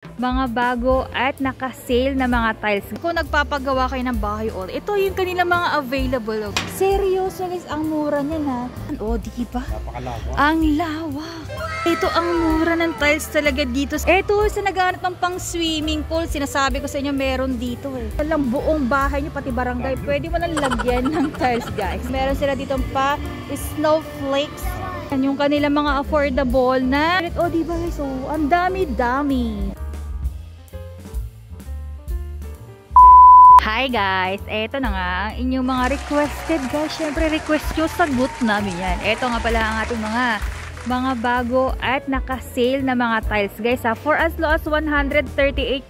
Mga bago at naka-sale na mga tiles. Kung nagpapagawa kayo ng bahay all, ito yung kanilang mga available. Seryoso guys, ang mura niyan ha. O, diba? Napakalawak. Ang lawak. Ito ang mura ng tiles talaga dito. Ito sa naghahanap ng pang swimming pool. Sinasabi ko sa inyo, meron dito eh. Walang buong bahay nyo, pati barangay. Pwede mo nang lagyan ng tiles guys. Meron sila dito pa snowflakes. Yung kanilang mga affordable na. O, diba guys? Oh, ang dami-dami. Hi guys! Eto na nga ang inyong mga requested guys. Siyempre request nyo, sagot namin yan. Eto nga pala ang ating mga bago at naka-sale na mga tiles guys ha. For as low as 138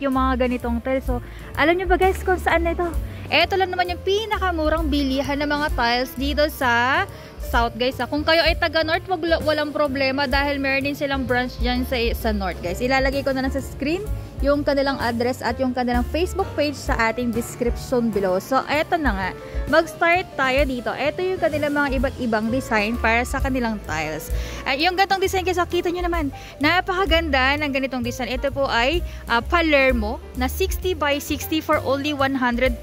yung mga ganitong tiles. So, alam nyo ba guys kung saan na ito? Eto lang naman yung pinakamurang bilihan ng mga tiles dito sa South guys ha. Kung kayo ay taga North, walang problema dahil meron din silang branch dyan sa North guys. Ilalagay ko na lang sa screen yung kanilang address at yung kanilang Facebook page sa ating description below. So, eto na nga. Mag-start tayo dito. Eto yung kanilang mga iba't ibang design para sa kanilang tiles. At yung ganitong design, kasi kita nyo naman, napakaganda ng ganitong design. Ito po ay Palermo na 60 by 60 for only 138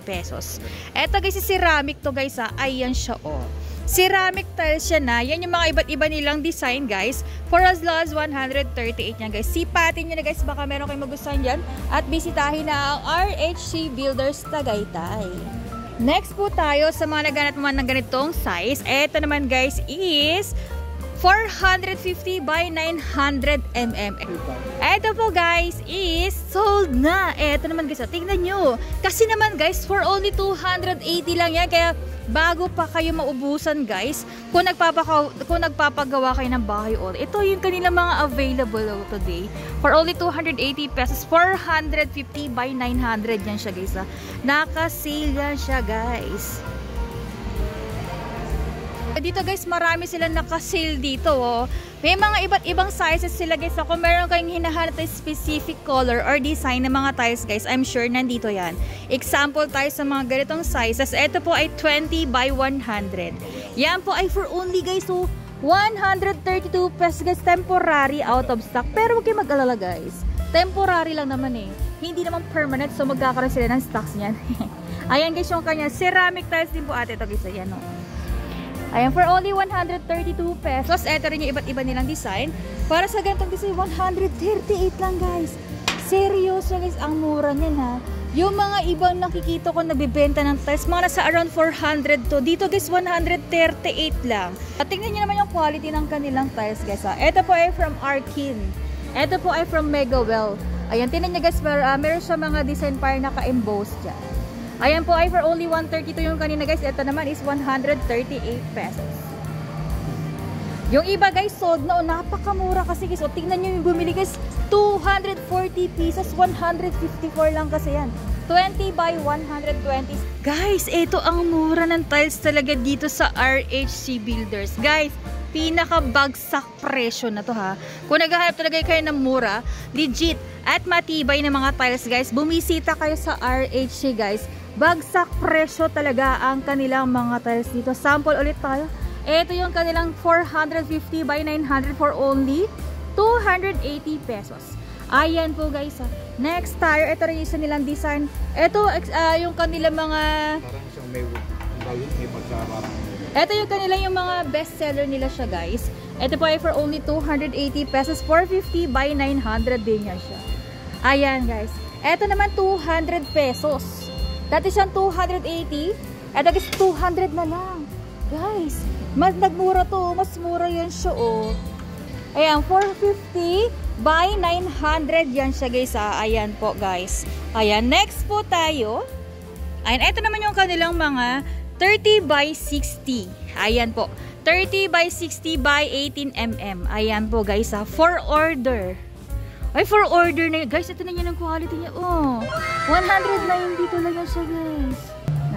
pesos. Eto guys, ceramic to guys ha. Ayan siya oh. Ceramic tiles siya na. Yan yung mga iba't iba nilang design guys. For as low as 138 yan guys. Sipatin nyo na guys. Baka meron kayong magustuhan dyan. At bisitahin na ang RHC Builders Tagaytay. Next po tayo sa mga naghanap naman ng ganitong size. Ito naman guys is 450 by 900 mm. Ito po guys is sold na. Ito naman guys. Tingnan nyo. Kasi naman guys for only 280 lang yan. Kaya bago pa kayo maubusan guys, kung nagpapagawa kayo ng bahay all, ito yung kanilang mga available today. For only 280 pesos, 450 by 900 yan siya guys ha. Naka-sale yan siya guys. Dito guys, marami silang naka-sale dito oh. May mga iba't ibang sizes sila guys. Kung meron kayong hinahanap na specific color or design ng mga tiles guys, I'm sure nandito yan. Example tayo sa mga ganitong sizes. Ito po ay 20 by 100. Yan po ay for only guys so 132 pesos guys. Temporary out of stock. Pero huwag kayo mag-alala guys. Temporary lang naman eh. Hindi naman permanent, so magkakaroon sila ng stocks niyan. Ayan guys yung kanya. Ceramic tiles din po ate. Ito guys, ayan o. Ayan, for only 132 pesos. Ito rin yung iba't iba nilang design. Para sa ganitong design, 138 lang guys. Seryoso guys, ang mura niyan ha. Yung mga ibang nakikita ko nabibenta ng tiles, mga nasa around 400 to. Dito guys, 138 lang. At tingnan nyo naman yung quality ng kanilang tiles guys ha. Ito po ay from Arkin. Ito po ay from Megawell. Ayan, tingnan nyo guys, meron siya mga design para naka-emboss dyan. Ayan po ay for only 132 yung kanina guys. Ito naman is 138 pesos. Yung iba guys sold na. Napakamura kasi guys. O tingnan nyo yung bumili guys. 240 pesos. 154 lang kasi yan. 20 by 120. Guys, ito ang mura ng tiles talaga dito sa RHC Builders. Guys, pinaka-bagsak presyo na to ha. Kung naghahanap talaga kayo ng mura, legit at matibay na mga tiles guys, bumisita kayo sa RHC guys. Bagsak presyo talaga ang kanilang mga tiles dito. Sample ulit tayo. Ito yung kanilang 450 by 900 for only 280 pesos. Ayan po guys ha. Next tayo, ito rin isa nilang design. Ito yung kanilang mga parang siyang may pagkakarang. ito yung kanilang yung mga best seller nila siya guys. Ito po ay for only 280 pesos. 450 by 900 din yan siya. Ayan guys. Ito naman 200 pesos. Dati siyang 280. Ito guys 200 na lang. Guys, mas nagmura to. Mas mura yan siya oh. Ayan 450 by 900 yan siya guys ah. Ayan po guys. Ayan, next po tayo. Ayan, ito naman yung kanilang mga 30 by 60. Ayan po. 30 by 60 by 18 mm. Ayan po guys ha. For order. Ay, for order na guys. Ito na yun ang quality niya. Oh, 192 lang yan siya guys.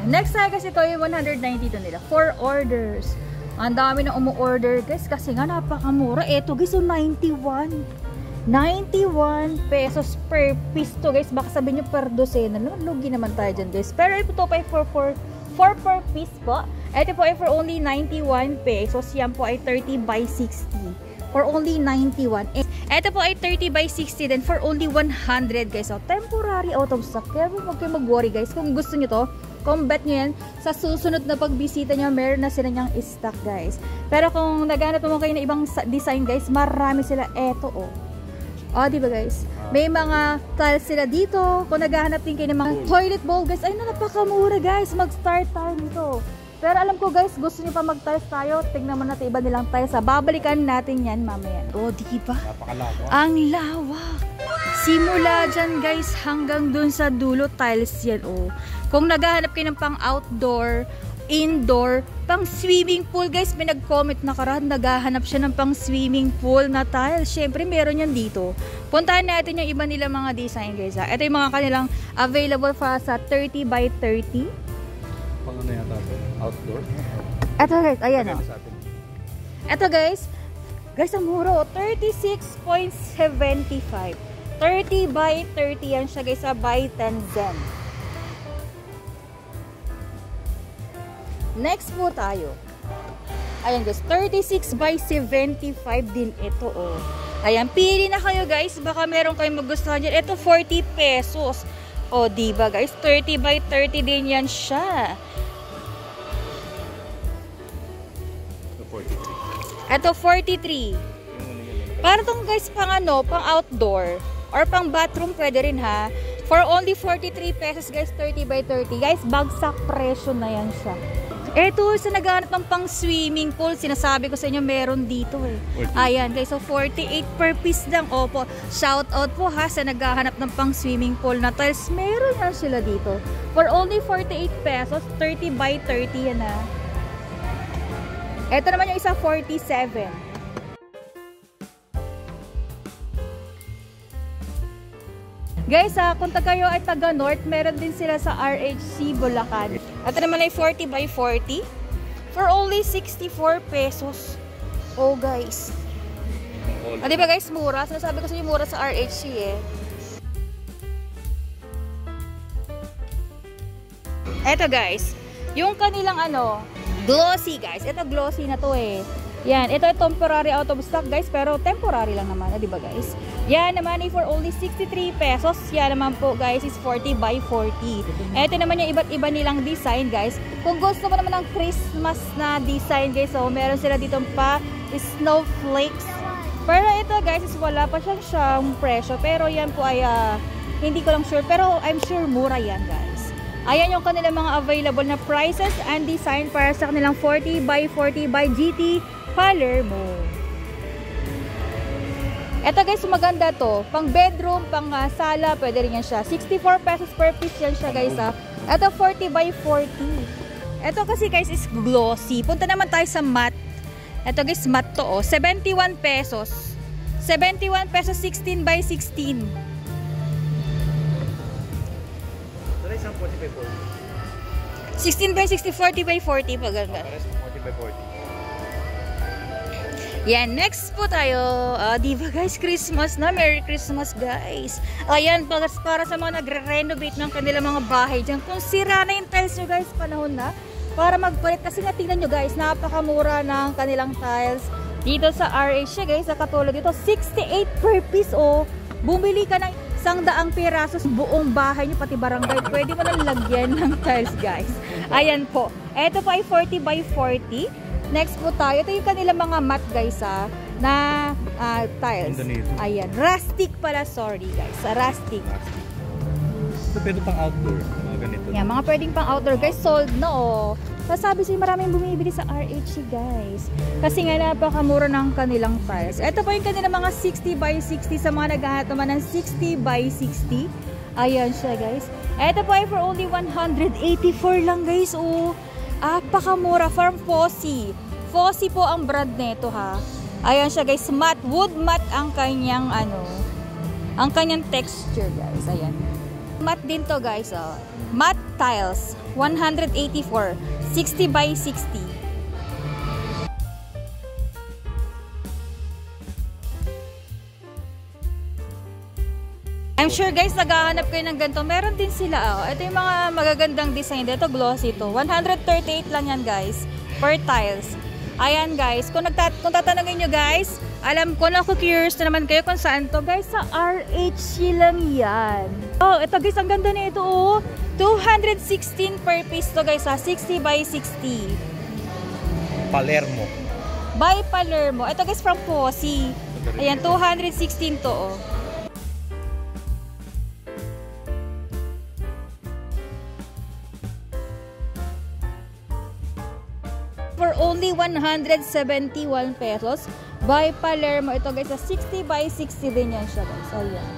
Next tayo kasi ito yung 192 nila. For orders. Ang dami na umu-order guys. Kasi nga napakamura. Ito guys, so 91 pesos per piece to guys. Baka sabihin nyo per dosena. Lugi naman tayo dyan guys. Pero ito pa ay 4 per piece po. Ito po ay for only 91 pesos. Yan po ay 30 by 60. for only 91. Ito po ay 30 by 60 din for only 100 guys. So, temporary out of stock. Kaya huwag kayo mag-worry guys. Kung gusto nyo to, combat nyo yan. Sa susunod na pagbisita nyo, meron na sila niyang stock guys. Pero kung naghanap naman kayo ng ibang design guys, marami sila. Eto oh. Oh, di ba guys? May mga tiles sila dito. Kung naghahanap din kayo ng mga toilet bowl guys, ay napakamura guys. Mag-start tayo nito. Pero alam ko guys, gusto niyo pa mag-tiles tayo. Tignan mo natin iba nilang tiles. Babalikan natin yan mamaya. Oh, di ba? Napakalawak. Ang lawak. Simula dyan guys hanggang dun sa dulo tiles yan oh. Kung naghahanap kayo ng pang outdoor, indoor, pang swimming pool guys, may nag-comment na karaan, naghahanap siya ng pang swimming pool na tiles. Syempre meron yan dito. Puntahan natin yung iba nilang mga design guys ha. Ito yung mga kanilang available pa sa 30 by 30. Pang ano yata ito? Outdoor? Ito guys, ayan o. Ito guys, ang mura o, 36.75. 30 by 30 yan siya guys, sa by 10 zen. Next po tayo. Ayan guys, 36 by 75 din ito oh. Ayan, pili na kayo guys, baka meron kayong magustuhan dyan. Ito 40 pesos. O, diba guys, 30 by 30 din yan siya. Ito 43. Para tong guys pang ano, pang outdoor or pang bathroom pwede rin ha. For only 43 pesos guys, 30 by 30. Guys, bagsak presyo na yan siya. Eto, sa naghahanap ng pang swimming pool, sinasabi ko sa inyo meron dito eh. Ayan guys, so 48 per piece lang. Opo, shout out po ha sa naghahanap ng pang swimming pool na tiles. Meron yan sila dito. For only 48 pesos, 30 by 30 yan ha. Ito naman yung isa 47. Guys, kung kayo ay taga North, meron din sila sa RHC Bulacan. Ito naman ay 40 by 40 for only 64 pesos. Oh guys. Di ba guys, mura? Sinasabi ko sa inyo mura sa RHC eh. Ito guys, yung kanilang ano, glossy guys. Ito glossy na to eh. Yan, ito ay temporary out of stock guys, pero temporary lang naman, di ba guys? Yan naman ay for only 63 pesos. Yan naman po guys is 40 by 40. Ito naman yung iba't iba nilang design guys. Kung gusto mo naman ng Christmas na design guys, so meron sila dito pa snowflakes. Pero ito guys is wala pa siyang presyo, pero yan po ay hindi ko lang sure, pero I'm sure mura yan guys. Ayan yung kanilang mga available na prices and design para sa kanilang 40 by 40 by GT Palermo. Ito guys, maganda to. Pang bedroom, pang sala, pwede rin yan siya. 64 pesos per piece yan siya guys ha. Ito 40 by 40. Ito kasi guys is glossy. Punta naman tayo sa matte. Ito guys, matte to oh. 71 pesos. 71 pesos 16 by 16. Ito isang 40 by 16 40. by 60, 40 by 40 pag ganda. 40 by 40. Yan, next po tayo. Diba guys, Christmas na. Merry Christmas guys. Ayan, para sa mga nagre-renovate ng kanilang mga bahay dyan. Kung sira na yung tiles nyo guys, panahon na para magpalit. Kasi nga tingnan nyo guys, napakamura ng kanilang tiles dito sa RH guys. Katulad dito, 68 per piece oh. Bumili ka ng 100 pirasos buong bahay nyo, pati barangay. Pwede mo nang lagyan ng tiles guys. Ayan po. Ito po ay 40 by 40. Next po tayo. Ito yung kanilang mga matte guys na tiles. Ayan. Rustic pala. Sorry guys. Rustic. Ito pwede pang outdoor. Mga ganito. Yan. Mga pwedeng pang outdoor guys. Sold na oh. Sabi sa'yo maraming bumibili sa RH guys. Kasi nga napakamura ng kanilang tiles. Ito po yung kanilang mga 60 by 60 sa mga naghahanap naman ng 60 by 60. Ayan siya guys. Ito po ay for only 184 lang guys. Oh. Apakamura from Fossy. Fossy po ang brand nito ha. Ayan siya guys, matte, wood matte ang kanyang ang kanyang texture guys. Ayan. Matte din to guys oh. Matte tiles, 184, 60 by 60. I'm sure guys, naghahanap kayo ng ganito. Meron din sila oh. Ito yung mga magagandang design dito. Glossy to. 138 lang yan guys. Per tiles. Ayan guys. Kung tatanungin nyo guys, Alam ko na, curious na naman kayo kung saan to guys. Sa RH lang yan. Oh, ito guys, ang ganda na ito oh. 216 per piece to guys ha. 60 by 60. Palermo. By Palermo. Ito guys from Posi. Ayan, 216 to oh. For only 171 pesos. By Palermo. Ito guys, 60 by 60 din yan siya guys. Ayan.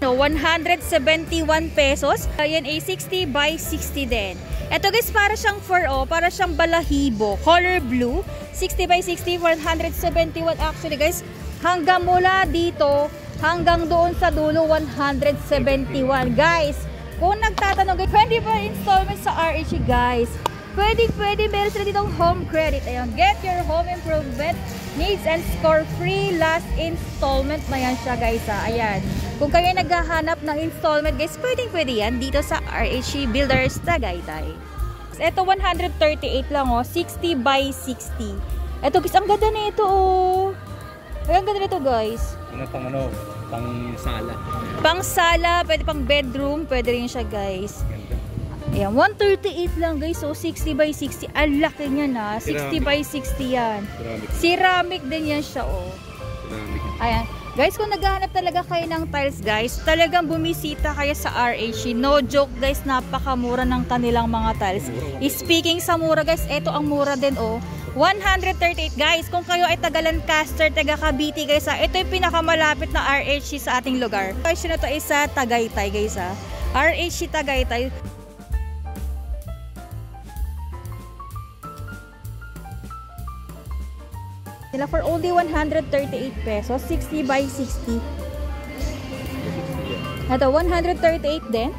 So, 171 pesos. Ayan ay 60 by 60 din. Ito guys, para siyang para siyang balahibo. Color blue. 60 by 60, 171 actually guys. Hanggang mula dito, hanggang doon sa dulo, 171. Guys, kung nagtatanong guys, 24 installments sa RH guys. Pwede, meron sila ditong home credit. Ayan, get your home improvement needs and score free last installment na yan siya guys ha. Ayan, kung kayo naghahanap ng installment guys, pwede yan dito sa RH Builders Tagaytay. Ito 138 lang oh, 60 by 60. Ito guys, ang ganda na ito oh. Ay, ang ganda na ito guys. Pang sala. Pang sala, pwede pang bedroom, pwede rin siya guys. Ayan, 138 lang guys. So, 60 by 60. Ang laki niya na. 60 by 60 yan. Ceramic din yan siya, oh. Ayan. Guys, kung naghahanap talaga kayo ng tiles, guys, talagang bumisita kayo sa RH. No joke, guys. Napakamura ng kanilang mga tiles. Speaking sa mura, guys, ito ang mura din, oh. 138, guys. Kung kayo ay taga Lancaster, taga Cavite, guys, ha, ito yung pinakamalapit na RH sa ating lugar. Question na to ay sa Tagaytay, guys, ha. RH Tagaytay. For only 138 pesos, 60 by 60. Ito, 138 din.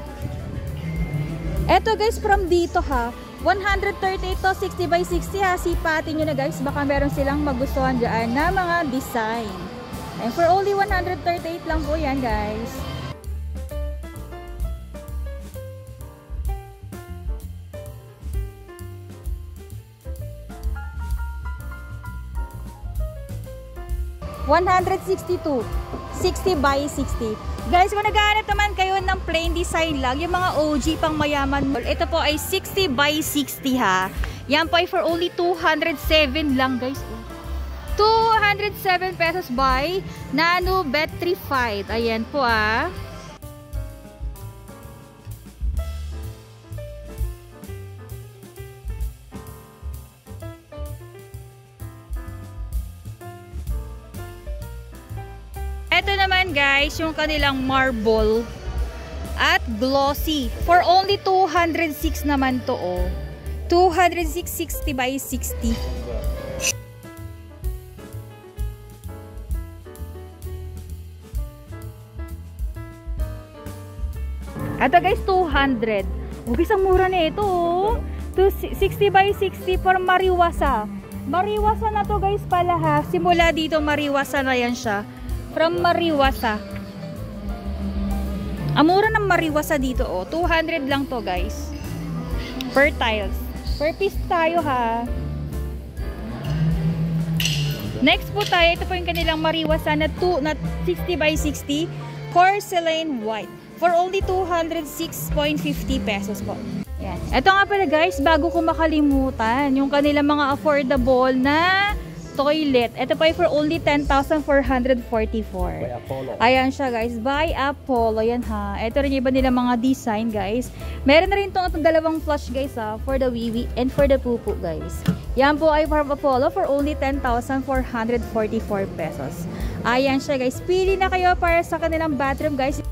Ito guys, from dito ha, 138 to 60 by 60 ha. Sipatin nyo na guys, baka meron silang magustuhan dyan na mga design. And for only 138 lang po yan guys. $162, 60 by 60. Guys, kung naghahanap naman kayo ng plain design lang, yung mga OG pang mayaman, ito po ay 60 by 60 ha. Yan po ay for only 207 lang guys. 207 pesos by Nano Betrified. Ayan po ah. Ito naman guys, yung kanilang marble at glossy. For only 206 naman to oh. 206, 60 by 60. Ito guys, 200. Guys, ang mura na ito oh. 60 by 60 for Mariwasa. Mariwasa na to guys pala ha. Simula dito Mariwasa na yan siya. From Mariwasa. Amura ng Mariwasa dito oh. 200 lang to guys. Per tiles. Per piece tayo ha. Next po tayo. Ito po yung kanilang Mariwasa na 60 by 60. Porcelain white. For only 206.50 pesos po. Yan. Ito nga pala guys. Bago ko makalimutan. Yung kanilang mga affordable na toilet. Ito pa for only 10,444. By Apollo. Ayan siya guys. By Apollo. Yan ha. Ito rin yung iba nila mga design guys. Meron na rin itong dalawang flush guys ha. For the wiwi and for the pupu guys. Yan po ay from Apollo for only 10,444 pesos. Ayan siya guys. Pili na kayo para sa kanilang bathroom guys.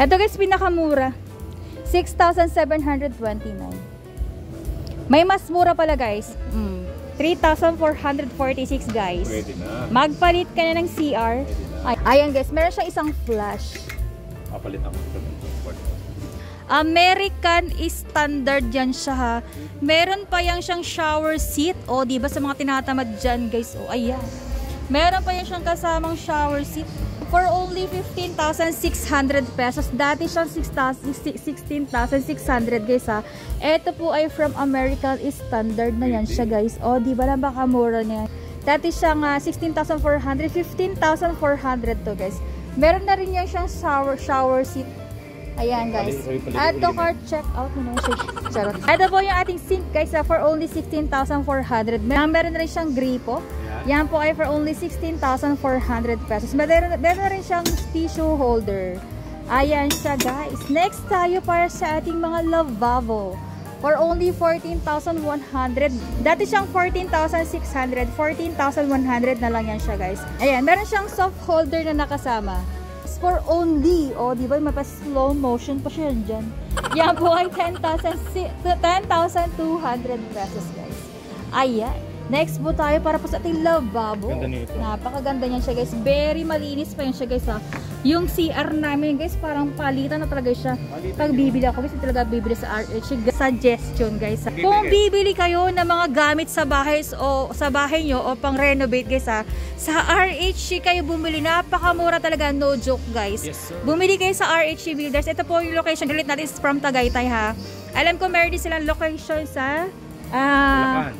Ito guys, pinakamura. 6,729. May mas mura pala guys. 3,446 guys. Pwede na. Magpalit ka na ng CR. Ayan guys, meron siya isang flash. Papalit ako. American standard yan siya ha. Meron pa yan siyang shower seat. O, diba sa mga tinatamad dyan guys. O, ayan. Meron pa yan siyang kasamang shower seat. for only 15,600 pesos. Dati siyang 16,600 guys ha. Ito po ay from American Standard na yan siya guys. O, di ba napakamura niya. Dati siyang 16,400, 15,400 to guys. Meron na rin yan siyang shower seat. Ayan guys. Add to cart, check out mo na siya. Charot. Ito po yung ating sink guys for only 16,400. Meron na rin siyang gripo. Yan po ay for only 16,400 pesos. Meron na rin siyang tissue holder. Ayan siya guys. Next tayo para sa ating mga lavabo. For only 14,100. Dati siyang 14,600. 14,100 na lang yan siya guys. Ayan, meron siyang soft holder na nakasama. For only, di ba mapa slow motion pa siya dyan. Yan po ay 10,200 pesos guys. Ayan. Next po tayo para po sa ating lavabo. Ganda nito. Napakaganda niyan siya guys. Very malinis pa yan siya guys ha. Yung CR namin guys, parang palitan na talaga siya. Pag bibili ako, kasi talaga bibili sa RH. Suggestion guys. Kung bibili kayo ng mga gamit sa bahay o sa bahay nyo o pang renovate guys ha, sa RH kayo bumili. Napakamura talaga, no joke guys. Yes, sir. Bumili kayo sa RH Builders. Ito po yung location ulit natin is from Tagaytay ha. Alam ko meron din silang location sa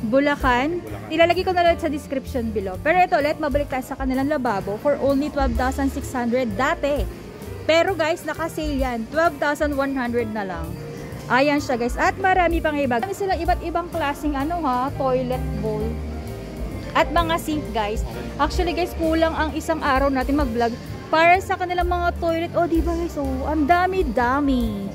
Bulacan. Nilalagay ko na lang sa description below. Pero ito ulit, mabalik tayo sa kanilang lababo for only 12,600 dati. Pero guys, naka-sale yan. 12,100 na lang. Ayan siya guys. At marami pang iba. Marami silang iba't ibang klaseng toilet bowl. At mga sink guys. Actually guys, kulang ang isang araw natin mag-vlog para sa kanilang mga toilet. O diba guys, ang dami-dami.